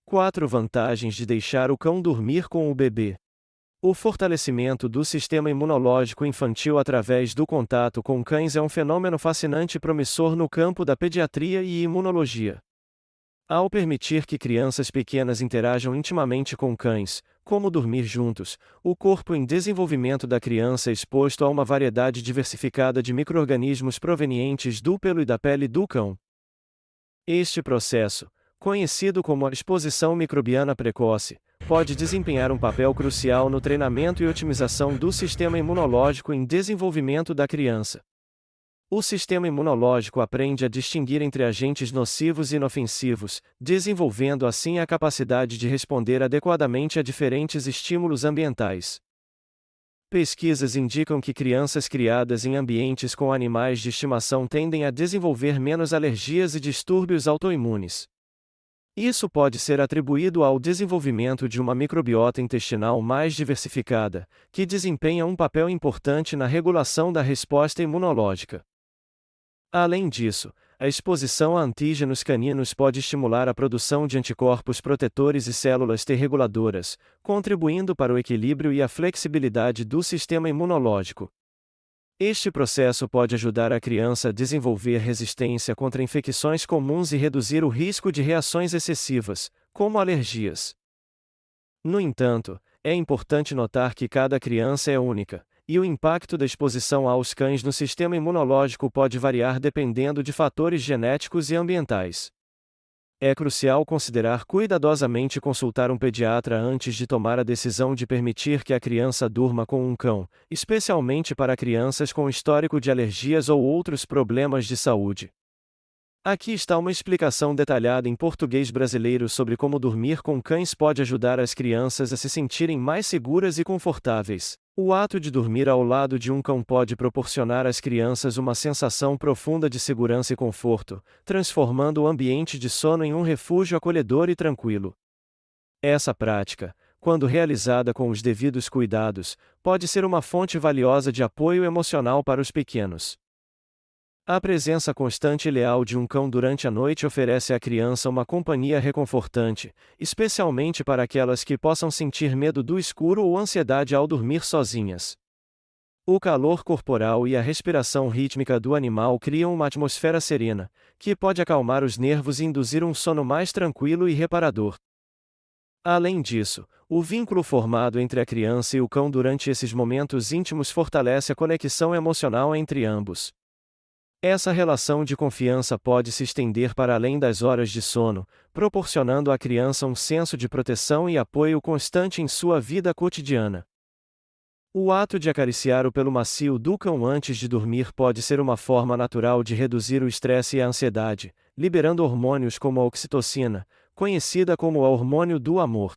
4 vantagens de deixar o cão dormir com o bebê. O fortalecimento do sistema imunológico infantil através do contato com cães é um fenômeno fascinante e promissor no campo da pediatria e imunologia. Ao permitir que crianças pequenas interajam intimamente com cães, como dormir juntos, o corpo em desenvolvimento da criança é exposto a uma variedade diversificada de micro-organismos provenientes do pelo e da pele do cão. Este processo, conhecido como a exposição microbiana precoce, pode desempenhar um papel crucial no treinamento e otimização do sistema imunológico em desenvolvimento da criança. O sistema imunológico aprende a distinguir entre agentes nocivos e inofensivos, desenvolvendo assim a capacidade de responder adequadamente a diferentes estímulos ambientais. Pesquisas indicam que crianças criadas em ambientes com animais de estimação tendem a desenvolver menos alergias e distúrbios autoimunes. Isso pode ser atribuído ao desenvolvimento de uma microbiota intestinal mais diversificada, que desempenha um papel importante na regulação da resposta imunológica. Além disso, a exposição a antígenos caninos pode estimular a produção de anticorpos protetores e células T reguladoras, contribuindo para o equilíbrio e a flexibilidade do sistema imunológico. Este processo pode ajudar a criança a desenvolver resistência contra infecções comuns e reduzir o risco de reações excessivas, como alergias. No entanto, é importante notar que cada criança é única, e o impacto da exposição aos cães no sistema imunológico pode variar dependendo de fatores genéticos e ambientais. É crucial considerar cuidadosamente e consultar um pediatra antes de tomar a decisão de permitir que a criança durma com um cão, especialmente para crianças com histórico de alergias ou outros problemas de saúde. Aqui está uma explicação detalhada em português brasileiro sobre como dormir com cães pode ajudar as crianças a se sentirem mais seguras e confortáveis. O ato de dormir ao lado de um cão pode proporcionar às crianças uma sensação profunda de segurança e conforto, transformando o ambiente de sono em um refúgio acolhedor e tranquilo. Essa prática, quando realizada com os devidos cuidados, pode ser uma fonte valiosa de apoio emocional para os pequenos. A presença constante e leal de um cão durante a noite oferece à criança uma companhia reconfortante, especialmente para aquelas que possam sentir medo do escuro ou ansiedade ao dormir sozinhas. O calor corporal e a respiração rítmica do animal criam uma atmosfera serena, que pode acalmar os nervos e induzir um sono mais tranquilo e reparador. Além disso, o vínculo formado entre a criança e o cão durante esses momentos íntimos fortalece a conexão emocional entre ambos. Essa relação de confiança pode se estender para além das horas de sono, proporcionando à criança um senso de proteção e apoio constante em sua vida cotidiana. O ato de acariciar o pelo macio do cão antes de dormir pode ser uma forma natural de reduzir o estresse e a ansiedade, liberando hormônios como a oxitocina, conhecida como o hormônio do amor.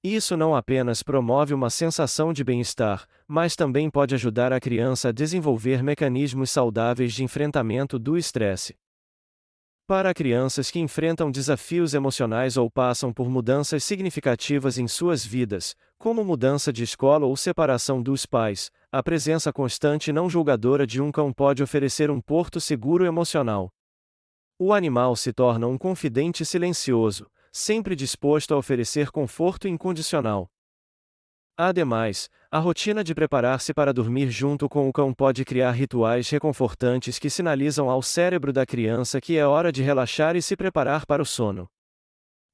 Isso não apenas promove uma sensação de bem-estar, mas também pode ajudar a criança a desenvolver mecanismos saudáveis de enfrentamento do estresse. Para crianças que enfrentam desafios emocionais ou passam por mudanças significativas em suas vidas, como mudança de escola ou separação dos pais, a presença constante e não julgadora de um cão pode oferecer um porto seguro emocional. O animal se torna um confidente silencioso, sempre disposto a oferecer conforto incondicional. Ademais, a rotina de preparar-se para dormir junto com o cão pode criar rituais reconfortantes que sinalizam ao cérebro da criança que é hora de relaxar e se preparar para o sono.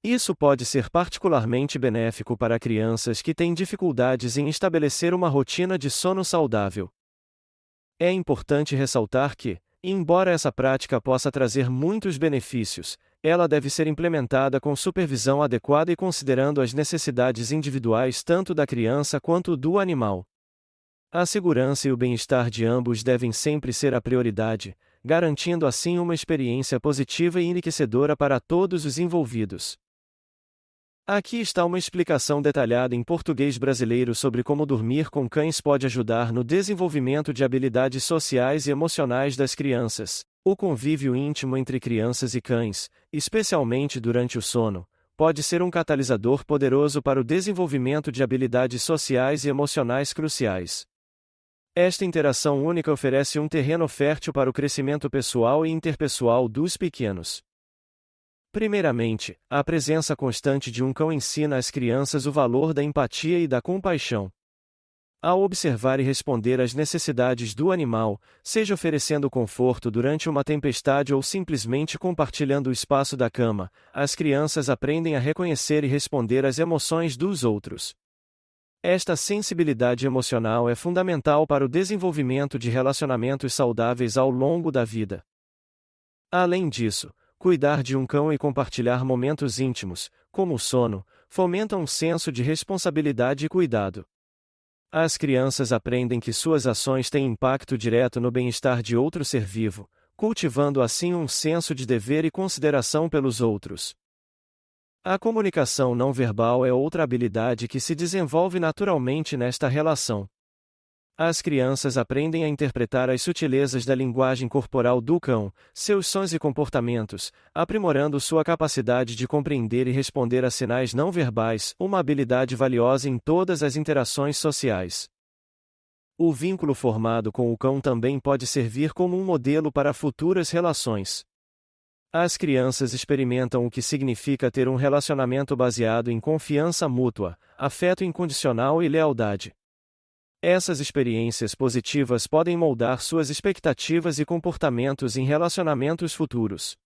Isso pode ser particularmente benéfico para crianças que têm dificuldades em estabelecer uma rotina de sono saudável. É importante ressaltar que, embora essa prática possa trazer muitos benefícios, ela deve ser implementada com supervisão adequada e considerando as necessidades individuais tanto da criança quanto do animal. A segurança e o bem-estar de ambos devem sempre ser a prioridade, garantindo assim uma experiência positiva e enriquecedora para todos os envolvidos. Aqui está uma explicação detalhada em português brasileiro sobre como dormir com cães pode ajudar no desenvolvimento de habilidades sociais e emocionais das crianças. O convívio íntimo entre crianças e cães, especialmente durante o sono, pode ser um catalisador poderoso para o desenvolvimento de habilidades sociais e emocionais cruciais. Esta interação única oferece um terreno fértil para o crescimento pessoal e interpessoal dos pequenos. Primeiramente, a presença constante de um cão ensina às crianças o valor da empatia e da compaixão. Ao observar e responder às necessidades do animal, seja oferecendo conforto durante uma tempestade ou simplesmente compartilhando o espaço da cama, as crianças aprendem a reconhecer e responder às emoções dos outros. Esta sensibilidade emocional é fundamental para o desenvolvimento de relacionamentos saudáveis ao longo da vida. Além disso, cuidar de um cão e compartilhar momentos íntimos, como o sono, fomenta um senso de responsabilidade e cuidado. As crianças aprendem que suas ações têm impacto direto no bem-estar de outro ser vivo, cultivando assim um senso de dever e consideração pelos outros. A comunicação não verbal é outra habilidade que se desenvolve naturalmente nesta relação. As crianças aprendem a interpretar as sutilezas da linguagem corporal do cão, seus sons e comportamentos, aprimorando sua capacidade de compreender e responder a sinais não verbais, uma habilidade valiosa em todas as interações sociais. O vínculo formado com o cão também pode servir como um modelo para futuras relações. As crianças experimentam o que significa ter um relacionamento baseado em confiança mútua, afeto incondicional e lealdade. Essas experiências positivas podem moldar suas expectativas e comportamentos em relacionamentos futuros.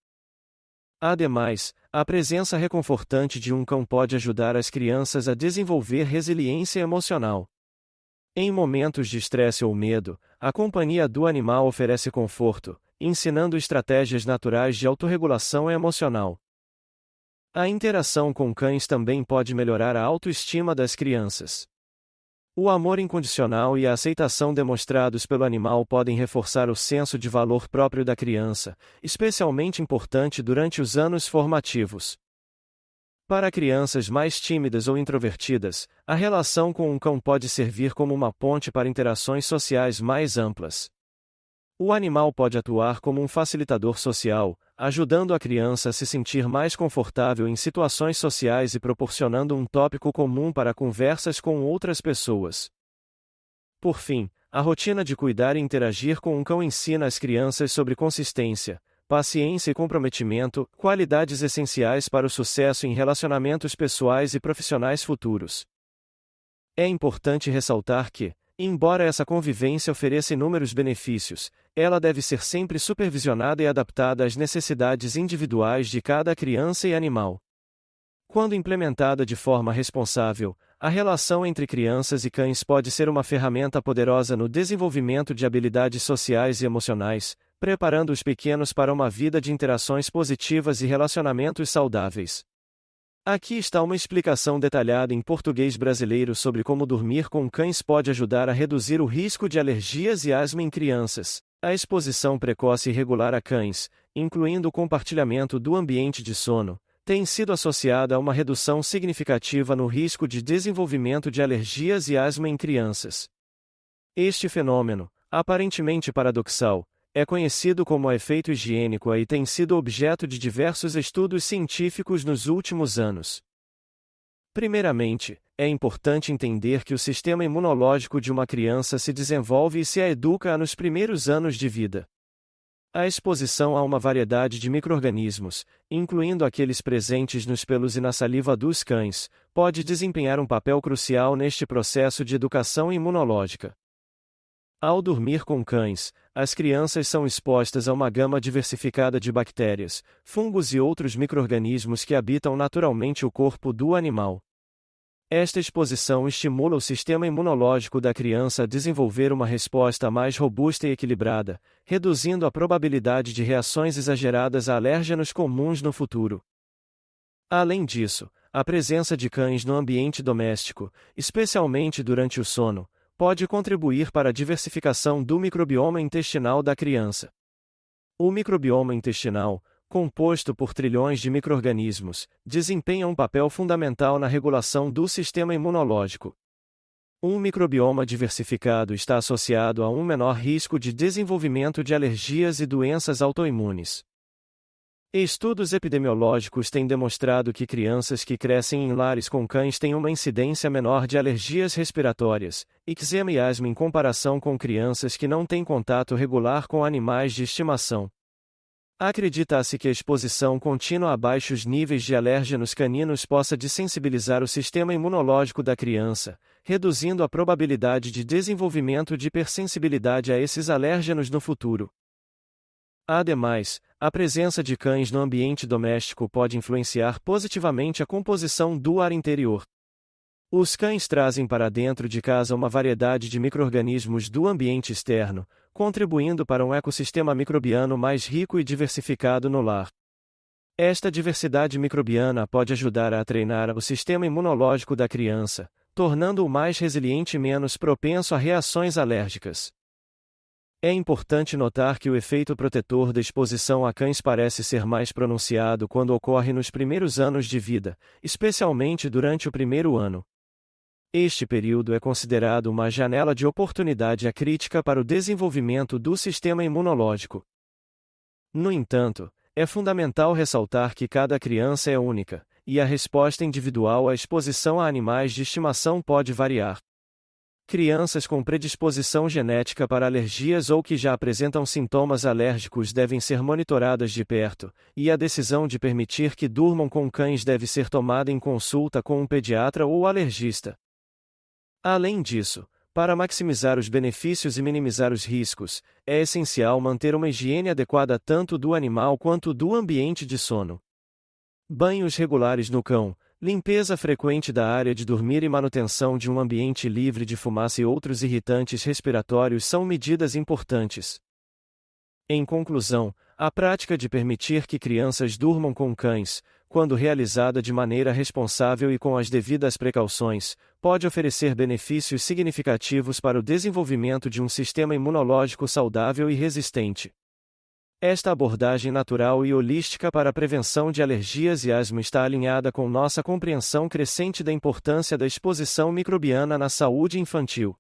Ademais, a presença reconfortante de um cão pode ajudar as crianças a desenvolver resiliência emocional. Em momentos de estresse ou medo, a companhia do animal oferece conforto, ensinando estratégias naturais de autorregulação emocional. A interação com cães também pode melhorar a autoestima das crianças. O amor incondicional e a aceitação demonstrados pelo animal podem reforçar o senso de valor próprio da criança, especialmente importante durante os anos formativos. Para crianças mais tímidas ou introvertidas, a relação com um cão pode servir como uma ponte para interações sociais mais amplas. O animal pode atuar como um facilitador social, ajudando a criança a se sentir mais confortável em situações sociais e proporcionando um tópico comum para conversas com outras pessoas. Por fim, a rotina de cuidar e interagir com um cão ensina às crianças sobre consistência, paciência e comprometimento, qualidades essenciais para o sucesso em relacionamentos pessoais e profissionais futuros. É importante ressaltar que, embora essa convivência ofereça inúmeros benefícios, ela deve ser sempre supervisionada e adaptada às necessidades individuais de cada criança e animal. Quando implementada de forma responsável, a relação entre crianças e cães pode ser uma ferramenta poderosa no desenvolvimento de habilidades sociais e emocionais, preparando os pequenos para uma vida de interações positivas e relacionamentos saudáveis. Aqui está uma explicação detalhada em português brasileiro sobre como dormir com cães pode ajudar a reduzir o risco de alergias e asma em crianças. A exposição precoce e regular a cães, incluindo o compartilhamento do ambiente de sono, tem sido associada a uma redução significativa no risco de desenvolvimento de alergias e asma em crianças. Este fenômeno, aparentemente paradoxal, é conhecido como efeito higiênico e tem sido objeto de diversos estudos científicos nos últimos anos. Primeiramente, é importante entender que o sistema imunológico de uma criança se desenvolve e se a educa nos primeiros anos de vida. A exposição a uma variedade de micro-organismos, incluindo aqueles presentes nos pelos e na saliva dos cães, pode desempenhar um papel crucial neste processo de educação imunológica. Ao dormir com cães, as crianças são expostas a uma gama diversificada de bactérias, fungos e outros micro-organismos que habitam naturalmente o corpo do animal. Esta exposição estimula o sistema imunológico da criança a desenvolver uma resposta mais robusta e equilibrada, reduzindo a probabilidade de reações exageradas a alérgenos comuns no futuro. Além disso, a presença de cães no ambiente doméstico, especialmente durante o sono, pode contribuir para a diversificação do microbioma intestinal da criança. O microbioma intestinal, composto por trilhões de micro-organismos, desempenha um papel fundamental na regulação do sistema imunológico. Um microbioma diversificado está associado a um menor risco de desenvolvimento de alergias e doenças autoimunes. Estudos epidemiológicos têm demonstrado que crianças que crescem em lares com cães têm uma incidência menor de alergias respiratórias, eczema e asma em comparação com crianças que não têm contato regular com animais de estimação. Acredita-se que a exposição contínua a baixos níveis de alérgenos caninos possa desensibilizar o sistema imunológico da criança, reduzindo a probabilidade de desenvolvimento de hipersensibilidade a esses alérgenos no futuro. Ademais, a presença de cães no ambiente doméstico pode influenciar positivamente a composição do ar interior. Os cães trazem para dentro de casa uma variedade de micro-organismos do ambiente externo, contribuindo para um ecossistema microbiano mais rico e diversificado no lar. Esta diversidade microbiana pode ajudar a treinar o sistema imunológico da criança, tornando-o mais resiliente e menos propenso a reações alérgicas. É importante notar que o efeito protetor da exposição a cães parece ser mais pronunciado quando ocorre nos primeiros anos de vida, especialmente durante o primeiro ano. Este período é considerado uma janela de oportunidade crítica para o desenvolvimento do sistema imunológico. No entanto, é fundamental ressaltar que cada criança é única, e a resposta individual à exposição a animais de estimação pode variar. Crianças com predisposição genética para alergias ou que já apresentam sintomas alérgicos devem ser monitoradas de perto, e a decisão de permitir que durmam com cães deve ser tomada em consulta com um pediatra ou alergista. Além disso, para maximizar os benefícios e minimizar os riscos, é essencial manter uma higiene adequada tanto do animal quanto do ambiente de sono. Banhos regulares no cão, limpeza frequente da área de dormir e manutenção de um ambiente livre de fumaça e outros irritantes respiratórios são medidas importantes. Em conclusão, a prática de permitir que crianças durmam com cães, quando realizada de maneira responsável e com as devidas precauções, pode oferecer benefícios significativos para o desenvolvimento de um sistema imunológico saudável e resistente. Esta abordagem natural e holística para a prevenção de alergias e asma está alinhada com nossa compreensão crescente da importância da exposição microbiana na saúde infantil.